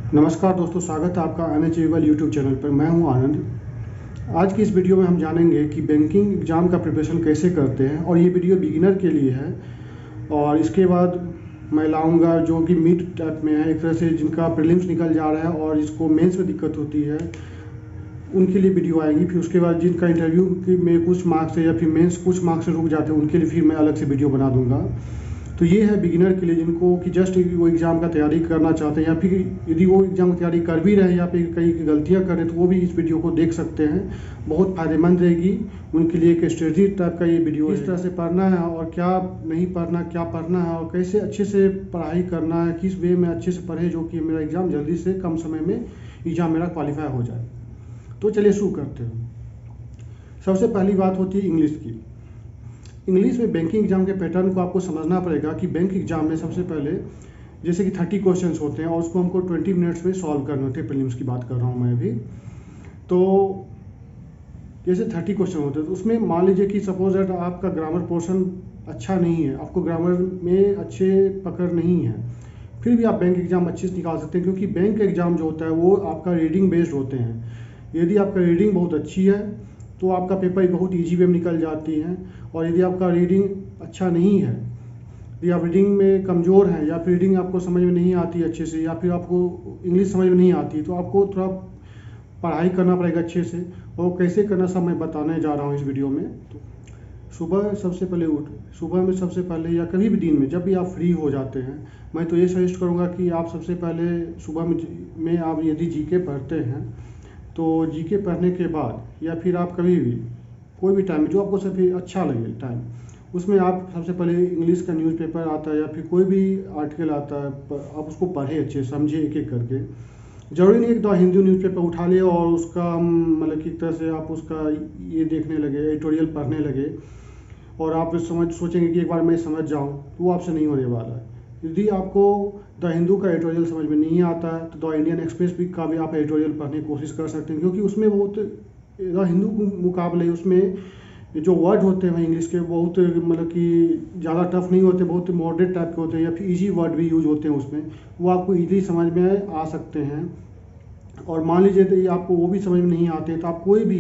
नमस्कार दोस्तों, स्वागत है आपका अनअचीवेबल यूट्यूब चैनल पर। मैं हूं आनंद। आज की इस वीडियो में हम जानेंगे कि बैंकिंग एग्ज़ाम का प्रिपरेशन कैसे करते हैं, और ये वीडियो बिगिनर के लिए है। और इसके बाद मैं लाऊंगा जो कि मिड टाइप में है, एक तरह से जिनका प्रीलिम्स निकल जा रहा है और जिसको मेंस में दिक्कत होती है उनके लिए वीडियो आएगी। फिर उसके बाद जिनका इंटरव्यू में कुछ मार्क्स है या फिर मेंस कुछ मार्क्स से रुक जाते हैं उनके लिए फिर मैं अलग से वीडियो बना दूंगा। तो ये है बिगिनर के लिए, जिनको कि जस्ट वो एग्ज़ाम का तैयारी करना चाहते हैं, या फिर यदि वो एग्ज़ाम की तैयारी कर भी रहे हैं या फिर कई गलतियां कर रहे हैं तो वो भी इस वीडियो को देख सकते हैं। बहुत फ़ायदेमंद रहेगी उनके लिए। एक स्ट्रेटजी टाइप का ये वीडियो है, किस तरह से पढ़ना है और क्या नहीं पढ़ना, क्या पढ़ना है और कैसे अच्छे से पढ़ाई करना है, किस वे में अच्छे से पढ़े जो कि मेरा एग्ज़ाम जल्दी से कम समय में एग्ज़ाम मेरा क्वालिफाई हो जाए। तो चलिए शुरू करते हैं। सबसे पहली बात होती है इंग्लिश की। इंग्लिश में बैंकिंग एग्जाम के पैटर्न को आपको समझना पड़ेगा कि बैंक एग्जाम में सबसे पहले जैसे कि 30 क्वेश्चंस होते हैं और उसको हमको 20 मिनट्स में सॉल्व करने होते हैं। प्रीलिम्स की बात कर रहा हूँ मैं अभी। तो जैसे 30 क्वेश्चन होते हैं तो उसमें मान लीजिए कि सपोज दैट आपका ग्रामर पोर्शन अच्छा नहीं है, आपको ग्रामर में अच्छे पकड़ नहीं है, फिर भी आप बैंक एग्जाम अच्छे से निकाल सकते हैं, क्योंकि बैंक एग्जाम जो होता है वो आपका रीडिंग बेस्ड होते हैं। यदि आपका रीडिंग बहुत अच्छी है तो आपका पेपर बहुत ईजी वे में निकल जाती है। और यदि आपका रीडिंग अच्छा नहीं है, यदि आप रीडिंग में कमज़ोर हैं या फिर रीडिंग आपको समझ में नहीं आती अच्छे से, या फिर आपको इंग्लिश समझ में नहीं आती, तो आपको थोड़ा पढ़ाई करना पड़ेगा अच्छे से। और कैसे करना सब मैं बताने जा रहा हूँ इस वीडियो में। तो सुबह सबसे पहले सुबह में सबसे पहले या कभी भी दिन में जब भी आप फ्री हो जाते हैं, मैं तो ये सजेस्ट करूँगा कि आप सबसे पहले सुबह में आप यदि जीके पढ़ते हैं तो जीके पढ़ने के बाद या फिर आप कभी भी कोई भी टाइम जो आपको सबसे अच्छा लगे टाइम, उसमें आप सबसे पहले इंग्लिश का न्यूज़पेपर आता है या फिर कोई भी आर्टिकल आता है, आप उसको पढ़े अच्छे समझे एक एक करके। ज़रूरी नहीं है कि तो हिंदू न्यूज़पेपर उठा लिए और उसका मतलब कि एक तरह से आप उसका ये देखने लगे, एडिटोरियल पढ़ने लगे और आप सोचेंगे कि एक बार मैं समझ जाऊँ, तो वो आपसे नहीं होने वाला है। यदि आपको द हिंदू का एडिटोरियल समझ में नहीं आता है तो द इंडियन एक्सप्रेस भी का भी आप एडिटोरियल पढ़ने की कोशिश कर सकते हैं, क्योंकि उसमें बहुत द हिंदू के मुकाबले उसमें जो वर्ड होते हैं इंग्लिश के बहुत मतलब कि ज़्यादा टफ नहीं होते, बहुत मॉडरेट टाइप के होते हैं, या फिर इजी वर्ड भी यूज होते हैं उसमें, वो आपको इजीली समझ में आ सकते हैं। और मान लीजिए तो ये आपको वो भी समझ में नहीं आते तो आप कोई भी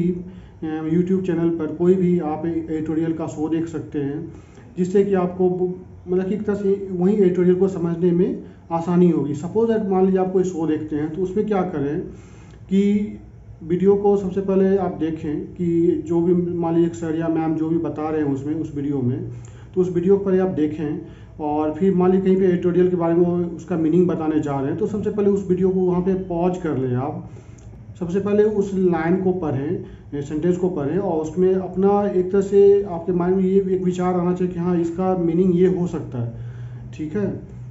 यूट्यूब चैनल पर कोई भी आप एडिटोरियल का शो देख सकते हैं, जिससे कि आपको मतलब कि एक तरह से वही एडिटोरियल को समझने में आसानी होगी। सपोज दैट मान लीजिए आप कोई शो देखते हैं तो उसमें क्या करें कि वीडियो को सबसे पहले आप देखें कि जो भी मान लीजिए सर या मैम जो भी बता रहे हैं उसमें उस वीडियो में, तो उस वीडियो पर आप देखें। और फिर मान लीजिए कहीं पे एडिटोरियल के बारे में उसका मीनिंग बताने जा रहे हैं तो सबसे पहले उस वीडियो को वहाँ पे पॉज कर लें आप। सबसे पहले उस लाइन को पढ़ें, सेंटेंस को पढ़ें, और उसमें अपना एक तरह से आपके माइंड में ये एक विचार आना चाहिए कि हाँ इसका मीनिंग ये हो सकता है। ठीक है,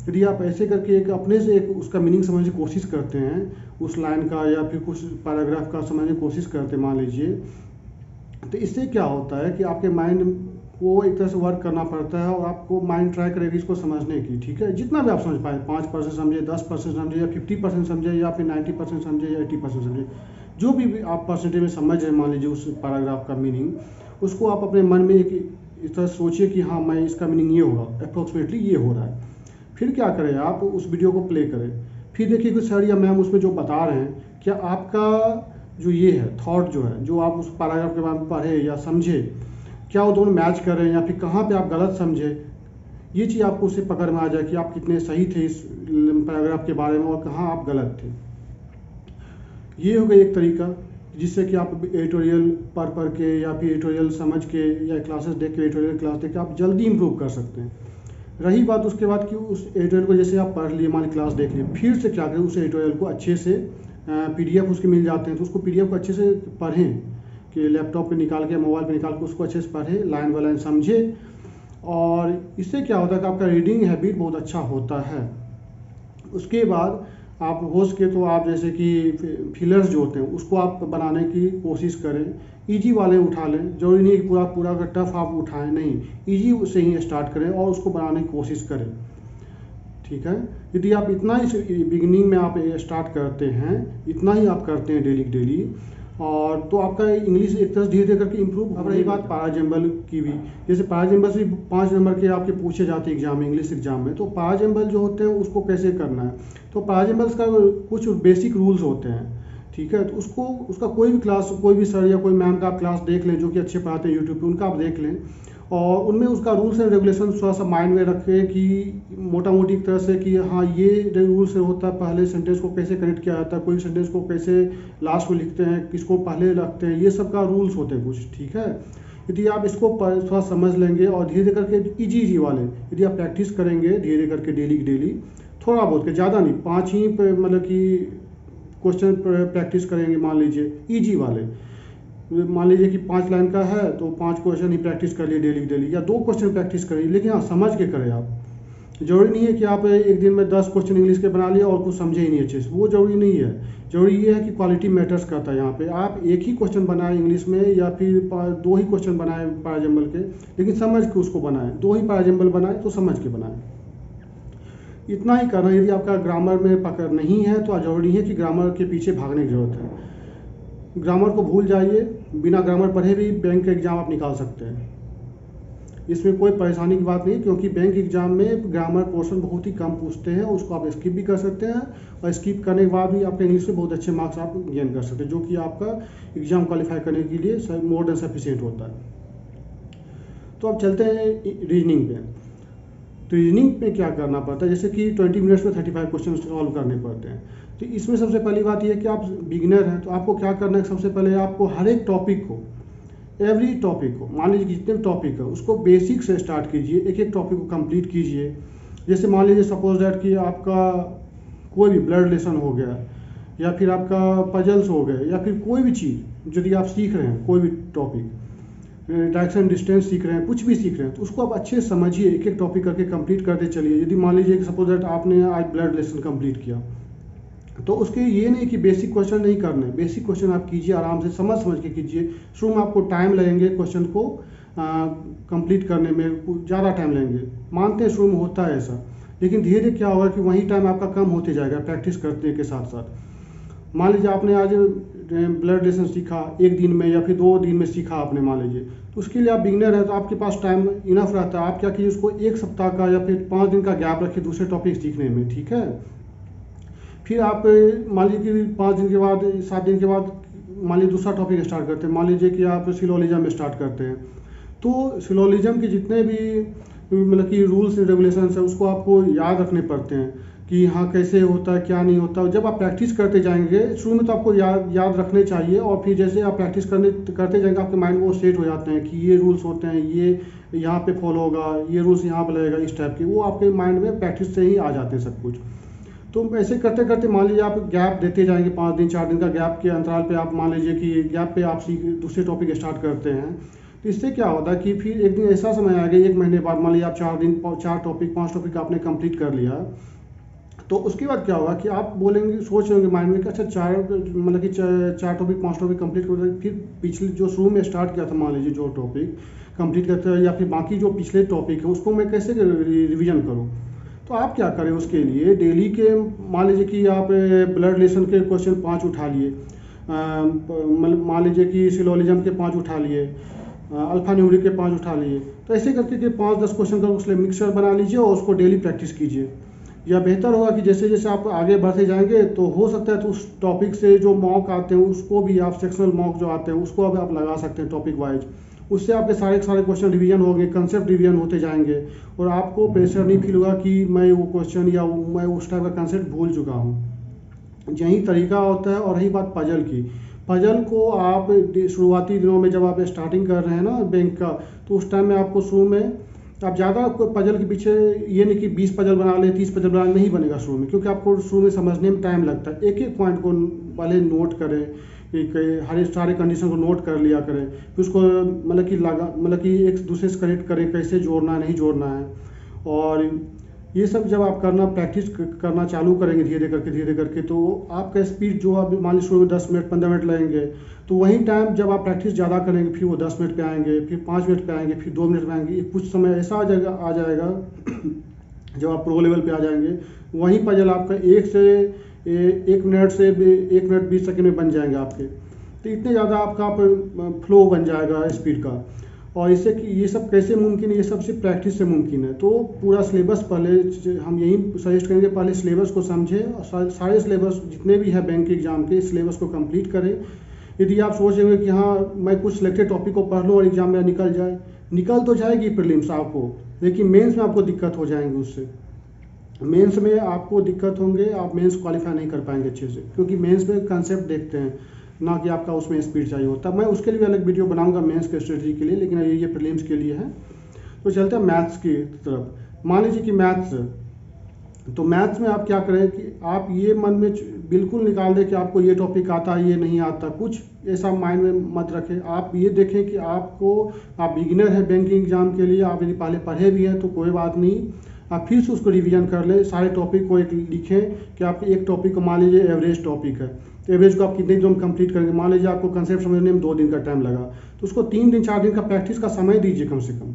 यदि आप ऐसे करके एक अपने से एक उसका मीनिंग समझने की कोशिश करते हैं, उस लाइन का या फिर कुछ पैराग्राफ का समझने की कोशिश करते हैं मान लीजिए, तो इससे क्या होता है कि आपके माइंड को एक तरह से वर्क करना पड़ता है और आपको माइंड ट्राई करेगी इसको समझने की। ठीक है, जितना भी आप समझ पाए, 5% समझे, 10% समझे, या 50% समझे, या फिर 90% समझे, या 80% समझे, जो भी आप परसेंटेज में समझ रहे मान लीजिए उस पैराग्राफ का मीनिंग, उसको आप अपने मन में एक इस तरह सोचिए कि हाँ मैं इसका मीनिंग ये होगा, अप्रोक्सीमेटली ये हो रहा है। फिर क्या करें, आप उस वीडियो को प्ले करें, फिर देखिए कि सर या मैम उसमें जो बता रहे हैं, क्या आपका जो ये है थॉट जो है, जो आप उस पैराग्राफ के बारे में पढ़े या समझे, क्या वो दोनों मैच कर रहे हैं या फिर कहाँ पे आप गलत समझे। ये चीज़ आपको उससे पकड़ में आ जाए कि आप कितने सही थे इस पैराग्राफ के बारे में और कहाँ आप गलत थे। ये हो गया एक तरीका जिससे कि आप एडिटोरियल पढ़ के या फिर एडिटोरियल समझ के या क्लासेस देख के, एडिटोरियल क्लास देख के आप जल्दी इंप्रूव कर सकते हैं। रही बात उसके बाद कि उस एडिटोरियल को जैसे आप पढ़ लिए, मान क्लास देख लिए, फिर से क्या करें, उस एडिटोरियल को अच्छे से PDF उसके मिल जाते हैं तो उसको PDF को अच्छे से पढ़ें, कि लैपटॉप पे निकाल के, मोबाइल पे निकाल के उसको अच्छे से पढ़ें, लाइन बाय लाइन समझे। और इससे क्या होता है कि आपका रीडिंग हैबिट बहुत अच्छा होता है। उसके बाद आप हो सके तो आप जैसे कि फिलर्स जो होते हैं उसको आप बनाने की कोशिश करें, इजी वाले उठा लें। जरूरी नहीं है कि पूरा पूरा का टफ आप उठाएं, नहीं, इजी से ही स्टार्ट करें और उसको बनाने की कोशिश करें। ठीक है, यदि आप इतना ही बिगिनिंग में आप स्टार्ट करते हैं, इतना ही आप करते हैं डेली डेली, और तो आपका इंग्लिश एक तरह से धीरे धीरे करके इम्प्रूव। अब रही बात पैराजम्बल की भी, जैसे पैराजम्बल से 5 नंबर के आपके पूछे जाते हैं एग्जाम में, इंग्लिश एग्जाम में, तो पैराजम्बल जो होते हैं उसको कैसे करना है। तो पैराजम्बल्स का कुछ बेसिक रूल्स होते हैं, ठीक है। तो उसका कोई भी क्लास, कोई भी सर या कोई मैम का आप क्लास देख लें जो कि अच्छे पढ़ाते हैं यूट्यूब पे, उनका आप देख लें और उनमें उसका रूल्स एंड रेगुलेशन थोड़ा सा माइंड में रखें कि मोटा मोटी एक तरह से कि हाँ ये रूल्स होता है, पहले सेंटेंस को कैसे कनेक्ट किया जाता है, कोई सेंटेंस को कैसे लास्ट में लिखते हैं, किसको पहले रखते हैं, ये सब का रूल्स होते हैं कुछ, ठीक है। यदि आप इसको थोड़ा समझ लेंगे और धीरे धीरे करके इजी वाले यदि आप प्रैक्टिस करेंगे धीरे धीरे करके डेली थोड़ा बहुत के, ज़्यादा नहीं, 5 ही मतलब कि क्वेश्चन प्रैक्टिस करेंगे, मान लीजिए ईजी वाले, मान लीजिए कि 5 लाइन का है तो 5 क्वेश्चन ही प्रैक्टिस कर लिए डेली या 2 क्वेश्चन प्रैक्टिस करिए, लेकिन हाँ समझ के करें आप। जरूरी नहीं है कि आप एक दिन में 10 क्वेश्चन इंग्लिश के बना लिए और कुछ समझे ही नहीं अच्छे से, वो जरूरी नहीं है। जरूरी ये है कि क्वालिटी मैटर्स करता है। यहाँ पे आप एक ही क्वेश्चन बनाए इंग्लिश में या फिर 2 ही क्वेश्चन बनाए पैराजम्बल के, लेकिन समझ के उसको बनाएं। 2 ही पैराजम्बल बनाए तो समझ के बनाएं, इतना ही करना। यदि आपका ग्रामर में पकड़ नहीं है तो जरूरी है कि ग्रामर के पीछे भागने की जरूरत है। ग्रामर को भूल जाइए, बिना ग्रामर पढ़े भी बैंक का एग्ज़ाम आप निकाल सकते हैं, इसमें कोई परेशानी की बात नहीं, क्योंकि बैंक एग्ज़ाम में ग्रामर पोर्शन बहुत ही कम पूछते हैं, उसको आप स्किप भी कर सकते हैं और स्किप करने के बाद भी आपके इंग्लिश में बहुत अच्छे मार्क्स आप गेन कर सकते हैं, जो कि आपका एग्ज़ाम क्वालिफाई करने के लिए मोर देन सफिशिएंट होता है। तो अब चलते हैं रीजनिंग पे। तो रीजनिंग में क्या करना पड़ता है, जैसे कि 20 मिनट्स में 35 क्वेश्चन सॉल्व करने पड़ते हैं। तो इसमें सबसे पहली बात यह है कि आप बिगिनर हैं तो आपको क्या करना है, सबसे पहले आपको हर एक टॉपिक को, एवरी टॉपिक को, मान लीजिए जितने भी टॉपिक है उसको बेसिक से स्टार्ट कीजिए, एक एक टॉपिक को कंप्लीट कीजिए। जैसे मान लीजिए सपोज दैट कि आपका कोई भी ब्लड रिलेशन हो गया या फिर आपका पजल्स हो गए या फिर कोई भी चीज़ यदि आप सीख रहे हैं, कोई भी टॉपिक, डायरेक्शन डिस्टेंस सीख रहे हैं, कुछ भी सीख रहे हैं, तो उसको आप अच्छे से समझिए, एक एक टॉपिक करके कंप्लीट करते चलिए। यदि मान लीजिए कि सपोज दैट आपने आज ब्लड रिलेशन कंप्लीट किया, तो उसके ये नहीं कि बेसिक क्वेश्चन नहीं करने, बेसिक क्वेश्चन आप कीजिए, आराम से समझ के कीजिए। शुरू में आपको टाइम लगेंगे क्वेश्चन को कंप्लीट करने में, ज़्यादा टाइम लेंगे, मानते हैं शुरू में होता है ऐसा, लेकिन धीरे धीरे क्या होगा कि वही टाइम आपका कम होते जाएगा प्रैक्टिस करने के साथ साथ। मान लीजिए आपने आज ब्लड रिलेशन सीखा 1 दिन में या फिर 2 दिन में सीखा आपने, मान लीजिए, तो उसके लिए आप बिगिनर है तो आपके पास टाइम इनफ रहता है। आप क्या कीजिए, उसको 1 सप्ताह का या फिर 5 दिन का गैप रखिए दूसरे टॉपिक सीखने में, ठीक है। फिर आप मान लीजिए कि 5 दिन के बाद, 7 दिन के बाद मान लीजिए दूसरा टॉपिक स्टार्ट करते हैं, मान लीजिए कि आप सिलोजिज्म में स्टार्ट करते हैं। तो सिलोजिज्म के जितने भी मतलब कि रूल्स एंड रेगुलेशंस है उसको आपको याद रखने पड़ते हैं कि हाँ कैसे होता है क्या नहीं होता। जब आप प्रैक्टिस करते जाएंगे, शुरू में तो आपको याद रखने चाहिए, और फिर जैसे आप प्रैक्टिस करते जाएंगे आपके माइंड में वो सेट हो जाते हैं कि ये रूल्स होते हैं, ये यहाँ पे फॉलो होगा, ये रूल्स यहाँ पर लगेगा, इस टाइप के वो आपके माइंड में प्रैक्टिस से ही आ जाते हैं सब कुछ। तो ऐसे करते करते मान लीजिए आप गैप देते जाएंगे, 5 दिन 4 दिन का गैप के अंतराल पे आप मान लीजिए कि गैप पे आप दूसरे टॉपिक स्टार्ट करते हैं। तो इससे क्या होता है कि फिर एक दिन ऐसा समय आ गया, 1 महीने बाद मान लीजिए आप 4 टॉपिक 5 टॉपिक आपने कंप्लीट कर लिया, तो उसके बाद क्या होगा कि आप बोलेंगे, सोच रहे होंगे माइंड में कि अच्छा 4 टॉपिक 5 टॉपिक कंप्लीट कर, फिर पिछले जो शुरू में स्टार्ट किया था मान लीजिए जो टॉपिक कंप्लीट करते हैं, या फिर बाकी जो पिछले टॉपिक है उसको मैं कैसे रिवीजन करूँ। तो आप क्या करें उसके लिए, डेली के मान लीजिए कि आप ब्लड रिलेशन के क्वेश्चन 5 उठा लिए, मतलब मान लीजिए कि सिलोजिज्म के 5 उठा लिए, अल्फा न्यूमेरिक के 5 उठा लिए, तो ऐसे करके के 5-10 क्वेश्चन का उसके मिक्सर बना लीजिए और उसको डेली प्रैक्टिस कीजिए। या बेहतर होगा कि जैसे जैसे आप आगे बढ़ते जाएंगे तो हो सकता है तो उस टॉपिक से जो मॉक आते हैं उसको भी आप, सेक्शनल मॉक जो आते हैं उसको अब आप लगा सकते हैं टॉपिक वाइज। उससे आपके सारे क्वेश्चन रिवीजन होंगे, कंसेप्ट रिवीजन होते जाएंगे और आपको प्रेशर नहीं फील होगा कि मैं वो क्वेश्चन या मैं उस टाइप का कंसेप्ट भूल चुका हूँ। यही तरीका होता है। और रही बात पजल की, पजल को आप शुरुआती दिनों में जब आप स्टार्टिंग कर रहे हैं ना बैंक का, तो उस टाइम में आपको शुरू में आप ज़्यादा पजल के पीछे ये नहीं कि 20 पजल बना लें 30 पजल बना लें, नहीं बनेगा शुरू में, क्योंकि आपको शुरू में समझने में टाइम लगता है। एक एक पॉइंट को पहले नोट करें, हर सारे कंडीशन को नोट कर लिया करें, फिर उसको मतलब कि एक दूसरे से कनेक्ट करें, कैसे जोड़ना है नहीं जोड़ना है। और ये सब जब आप प्रैक्टिस करना चालू करेंगे धीरे करके तो आपका स्पीड जो आप मान लीजिए शुरू में 10 मिनट 15 मिनट लगेंगे, तो वही टाइम जब आप प्रैक्टिस ज़्यादा करेंगे फिर वो 10 मिनट पे आएंगे, फिर 5 मिनट पे आएंगे, फिर 2 मिनट पे आएंगे। कुछ समय ऐसा आ जाएगा जब आप प्रो लेवल पे आ जाएंगे, वही पजल आपका 1 मिनट से 1 मिनट 20 सेकंड में बन जाएंगे आपके। तो इतने ज़्यादा आपका फ्लो बन जाएगा स्पीड का। और इससे कि ये सब कैसे मुमकिन है, ये सब सिर्फ प्रैक्टिस से मुमकिन है। तो पूरा सिलेबस पहले हम यही सजेस्ट करेंगे, पहले सिलेबस को समझें और सारे सिलेबस जितने भी हैं बैंक एग्जाम के, सिलेबस को कंप्लीट करें। यदि आप सोचेंगे कि हाँ मैं कुछ सिलेक्टेड टॉपिक को पढ़ लूँ और एग्जाम में निकल जाए, निकल तो जाएगी प्रीलिम्स आपको, लेकिन मेंस में आपको दिक्कत हो जाएंगी। उससे मेंस में आपको दिक्कत होंगे, आप मेंस क्वालिफाई नहीं कर पाएंगे अच्छे से, क्योंकि मेंस में कंसेप्ट देखते हैं ना कि आपका उसमें स्पीड चाहिए होता। मैं उसके लिए अलग वीडियो बनाऊंगा मेंस के स्ट्रेटजी के लिए, लेकिन ये प्रीलिम्स के लिए है। तो चलते हैं मैथ्स की तरफ। मान लीजिए कि मैथ्स, तो मैथ्स में आप क्या करें कि आप ये मन में बिल्कुल निकाल दें कि आपको ये टॉपिक आता है, ये नहीं आता, कुछ ऐसा माइंड में मत रखें। आप ये देखें कि आप बिगिनर है बैंकिंग एग्जाम के लिए, आप यदि पहले पढ़े भी हैं तो कोई बात नहीं, आप फिर से उसको रिवीजन कर लें। सारे टॉपिक को एक लिखें कि आपके एक टॉपिक को, मान लीजिए एवरेज टॉपिक है, तो एवरेज को आप कितने दिन में कंप्लीट करेंगे। मान लीजिए आपको कंसेप्ट समझने में 2 दिन का टाइम लगा, तो उसको 3 दिन 4 दिन का प्रैक्टिस का समय दीजिए कम से कम।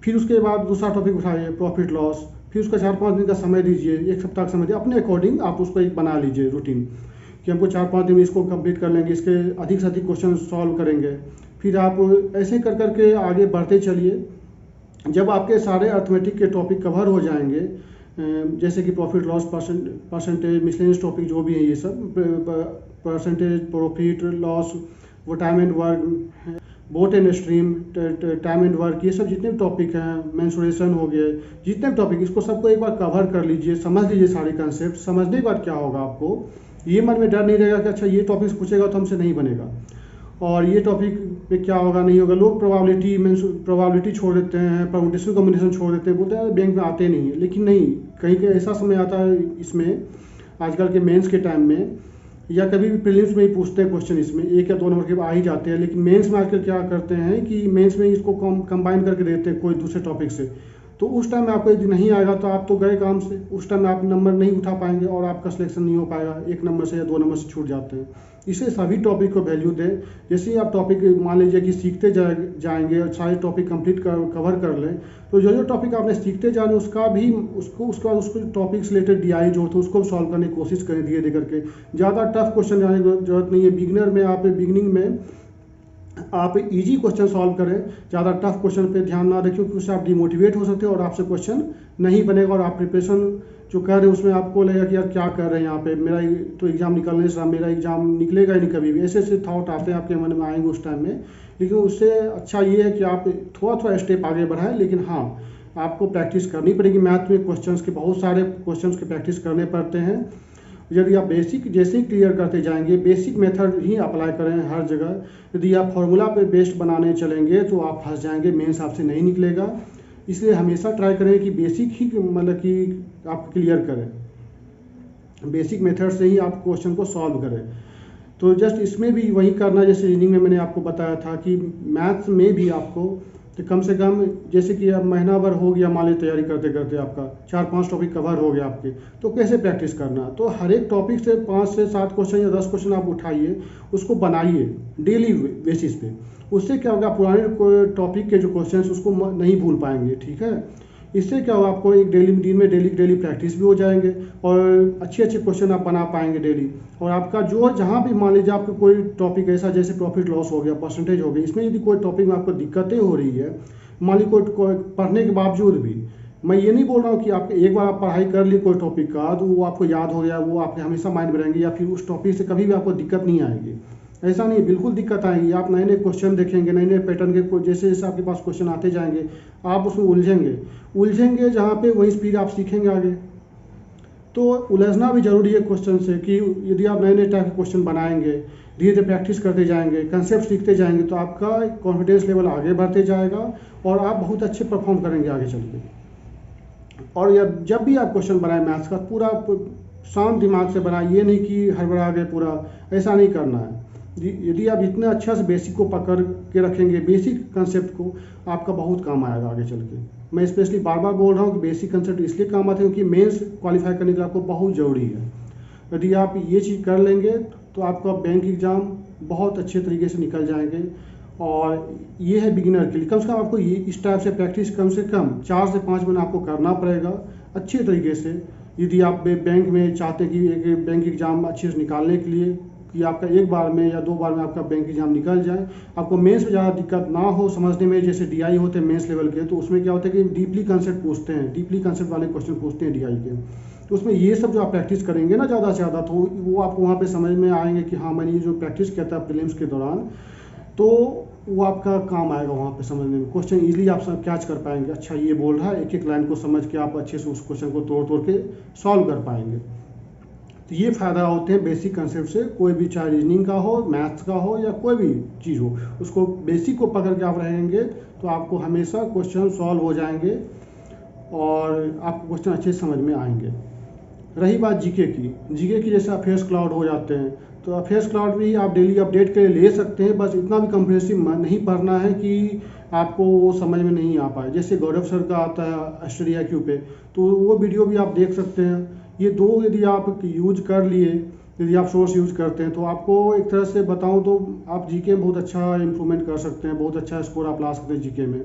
फिर उसके बाद दूसरा टॉपिक उठाइए प्रॉफिट लॉस, फिर उसका 4-5 दिन का समय दीजिए, 1 सप्ताह का समय दीजिए, अपने अकॉर्डिंग आप उसको एक बना लीजिए रूटीन कि हमको 4-5 दिन में इसको कंप्लीट कर लेंगे, इसके अधिक से अधिक क्वेश्चन सॉल्व करेंगे। फिर आप ऐसे कर करके आगे बढ़ते चलिए। जब आपके सारे अर्थमेटिक के टॉपिक कवर हो जाएंगे, जैसे कि profit loss, percentage, miscellaneous topic जो भी है, ये सब परसेंटेज, प्रॉफिट लॉस, वो time and work, boat and stream, time and work, ये सब जितने भी टॉपिक हैं, मेंसुरेशन हो गए, जितने भी टॉपिक, इसको सबको एक बार कवर कर लीजिए, समझ लीजिए सारे कंसेप्ट। समझने के बाद क्या होगा, आपको ये मन में डर नहीं रहेगा कि अच्छा ये टॉपिक पूछेगा तो हमसे नहीं बनेगा, और ये टॉपिक पे क्या होगा नहीं होगा। लोग प्रोबेबिलिटी छोड़ देते हैं, परमुटेशन कॉम्बिनेशन छोड़ देते हैं, बोलते हैं बैंक में आते नहीं है। लेकिन नहीं, कहीं कहीं ऐसा समय आता है इसमें, आजकल के मेंस के टाइम में, या कभी भी प्रीलिम्स में ही पूछते हैं क्वेश्चन, इसमें 1 या 2 नंबर के आ ही जाते हैं। लेकिन मेंस में आजकल क्या करते हैं कि मेंस में इसको कंबाइन करके देते हैं कोई दूसरे टॉपिक से, तो उस टाइम में आपको यदि नहीं आएगा तो आप तो गए काम से, उस टाइम में आप नंबर नहीं उठा पाएंगे और आपका सिलेक्शन नहीं हो पाएगा, 1 नंबर से या 2 नंबर से छूट जाते हैं। इसलिए सभी टॉपिक को वैल्यू दें। जैसे ही आप टॉपिक मान लीजिए कि सीखते जाएंगे और सारे टॉपिक कंप्लीट कवर कर लें, तो जो टॉपिक आपने सीखते जा रहे हैं उसका भी उसको टॉपिक से रिलेटेड DI जो होता है उसको सॉल्व करने की कोशिश करें धीरे धीरे करके। ज़्यादा टफ क्वेश्चन जाने की जरूरत नहीं है। बिगिनर में आप बिगिनिंग में आप इजी क्वेश्चन सॉल्व करें, ज़्यादा टफ क्वेश्चन पे ध्यान ना दें, क्योंकि उससे आप डिमोटिवेट हो सकते हैं और आपसे क्वेश्चन नहीं बनेगा, और आप प्रिपरेशन जो कर रहे हैं उसमें आपको लगेगा कि यार क्या कर रहे हैं यहाँ पे, मेरा तो एग्जाम निकलने से मेरा एग्जाम निकलेगा ही नहीं कभी भी, ऐसे ऐसे थॉट आते हैं आपके मन में, आएंगे उस टाइम में। लेकिन उससे अच्छा ये है कि आप थोड़ा थोड़ा स्टेप आगे बढ़ाएं, लेकिन हाँ आपको प्रैक्टिस करनी पड़ेगी। मैथ में क्वेश्चंस के बहुत सारे क्वेश्चंस के प्रैक्टिस करने पड़ते हैं। यदि आप बेसिक जैसे ही क्लियर करते जाएंगे, बेसिक मेथड ही अप्लाई करें हर जगह। यदि आप फॉर्मूला पे बेस्ड बनाने चलेंगे तो आप फंस जाएंगे, मेंस आपसे नहीं निकलेगा। इसलिए हमेशा ट्राई करें कि बेसिक ही मतलब कि आप क्लियर करें, बेसिक मेथड से ही आप क्वेश्चन को सॉल्व करें। तो जस्ट इसमें भी वही करना जैसे रीजनिंग में मैंने आपको बताया था कि मैथ्स में भी आपको तो कम से कम, जैसे कि अब महीना भर हो गया मान लीजिए तैयारी करते करते, आपका 4-5 टॉपिक कवर हो गया आपके, तो कैसे प्रैक्टिस करना। तो हर एक टॉपिक से 5 से 7 क्वेश्चन या 10 क्वेश्चन आप उठाइए, उसको बनाइए डेली बेसिस पे। उससे क्या होगा, पुराने टॉपिक के जो क्वेश्चन उसको नहीं भूल पाएंगे, ठीक है। इससे क्या होगा, आपको एक डेली प्रैक्टिस भी हो जाएंगे और अच्छे क्वेश्चन आप बना पाएंगे डेली। और आपका जो जहाँ भी मान लीजिए आपका कोई टॉपिक ऐसा जैसे प्रॉफिट लॉस हो गया, परसेंटेज हो गई, इसमें यदि कोई टॉपिक में आपको दिक्कतें हो रही है, मान लीजिए कोई पढ़ने के बावजूद भी, मैं ये नहीं बोल रहा हूँ कि आप एक बार आप पढ़ाई कर ली कोई टॉपिक का तो वो आपको याद हो गया, वो आपके हमेशा माइंड में रहेंगे, या फिर उस टॉपिक से कभी भी आपको दिक्कत नहीं आएगी। ऐसा नहीं, बिल्कुल दिक्कत आएगी। आप नए नए क्वेश्चन देखेंगे, नए नए पैटर्न के जैसे जैसे आपके पास क्वेश्चन आते जाएंगे, आप उसमें उलझेंगे जहाँ पे वही स्पीड आप सीखेंगे आगे। तो उलझना भी जरूरी है क्वेश्चन से, कि यदि आप नए नए टाइप के क्वेश्चन बनाएंगे, धीरे धीरे प्रैक्टिस करते जाएंगे, कंसेप्ट सीखते जाएंगे, तो आपका कॉन्फिडेंस लेवल आगे बढ़ते जाएगा और आप बहुत अच्छे परफॉर्म करेंगे आगे चल के। और जब भी आप क्वेश्चन बनाएं मैथ्स का, पूरा शांत दिमाग से बनाएं, ये नहीं कि हड़बड़ा गए पूरा, ऐसा नहीं करना है। यदि आप इतना अच्छा से बेसिक को पकड़ के रखेंगे, बेसिक कंसेप्ट को, आपका बहुत काम आएगा आगे चल के। मैं स्पेशली बार बार बोल रहा हूँ कि बेसिक कंसेप्ट इसलिए काम आते हैं क्योंकि मेंस क्वालिफाई करने के लिए आपको बहुत ज़रूरी है। यदि आप ये चीज़ कर लेंगे तो आपका बैंक एग्ज़ाम बहुत अच्छे तरीके से निकल जाएंगे। और ये है बिगिनर के लिए, कम से कम आपको ये इस टाइप से प्रैक्टिस कम से कम 4 से 5 महीने आपको करना पड़ेगा अच्छे तरीके से। यदि आप बैंक में चाहते हैं कि एक बैंक एग्ज़ाम अच्छे से निकालने के लिए कि आपका एक बार में या 2 बार में आपका बैंक एग्जाम निकल जाए, आपको मेंस में ज़्यादा दिक्कत ना हो समझने में। जैसे डीआई होते हैं मेंस लेवल के, तो उसमें क्या होता है कि डीपली कंसेप्ट पूछते हैं, डीपली कंसेप्ट वाले क्वेश्चन पूछते हैं डीआई के। तो उसमें ये सब जो आप प्रैक्टिस करेंगे ना ज़्यादा से ज़्यादा, तो वो आपको वहाँ पे समझ में आएंगे कि हाँ मैंने ये जो प्रैक्टिस किया था प्रीलिम्स के दौरान, तो वो आपका काम आएगा वहाँ पे समझने में। क्वेश्चन इजीली आप कैच कर पाएंगे, अच्छा ये बोल रहा है, एक एक लाइन को समझ के आप अच्छे से उस क्वेश्चन को तोड़ तोड़ के सॉल्व कर पाएंगे। तो ये फ़ायदा होते हैं बेसिक कंसेप्ट से। कोई भी चाहे रीजनिंग का हो, मैथ्स का हो या कोई भी चीज़ हो, उसको बेसिक को पकड़ के आप रहेंगे तो आपको हमेशा क्वेश्चन सॉल्व हो जाएंगे और आपको क्वेश्चन अच्छे से समझ में आएंगे। रही बात जीके की जैसे अफेयर्स क्लाउड हो जाते हैं, तो अफेयर्स क्लाउड भी आप डेली अपडेट के लिए ले सकते हैं, बस इतना भी कंप्रेसिव नहीं पढ़ना है कि आपको वो समझ में नहीं आ पाए। जैसे गौरव सर का आता है स्टडी IQ पे, तो वो वीडियो भी आप देख सकते हैं। ये दो यदि आप यूज कर लिए, यदि आप सोर्स यूज करते हैं, तो आपको एक तरह से बताऊं तो आप जीके में बहुत अच्छा इंप्रूवमेंट कर सकते हैं, बहुत अच्छा स्कोर आप ला सकते हैं जीके में।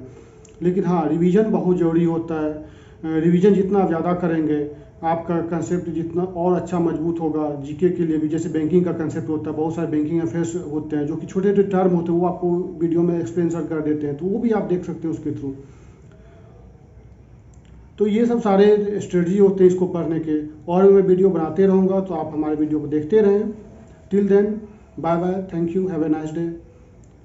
लेकिन हाँ, रिवीजन बहुत ज़रूरी होता है। रिवीजन जितना आप ज़्यादा करेंगे, आपका कंसेप्ट जितना और अच्छा मजबूत होगा जीके के लिए भी। जैसे बैंकिंग का कंसेप्ट होता है, बहुत सारे बैंकिंग अफेयर्स होते हैं जो कि छोटे छोटे टर्म होते हैं, वो आपको वीडियो में एक्सप्लेन कर देते हैं, तो वो भी आप देख सकते हैं उसके थ्रू। तो ये सब सारे स्ट्रेटजी होते हैं इसको पढ़ने के, और मैं वीडियो बनाते रहूँगा, तो आप हमारे वीडियो को देखते रहें। Till then, bye bye, thank you, have a nice day.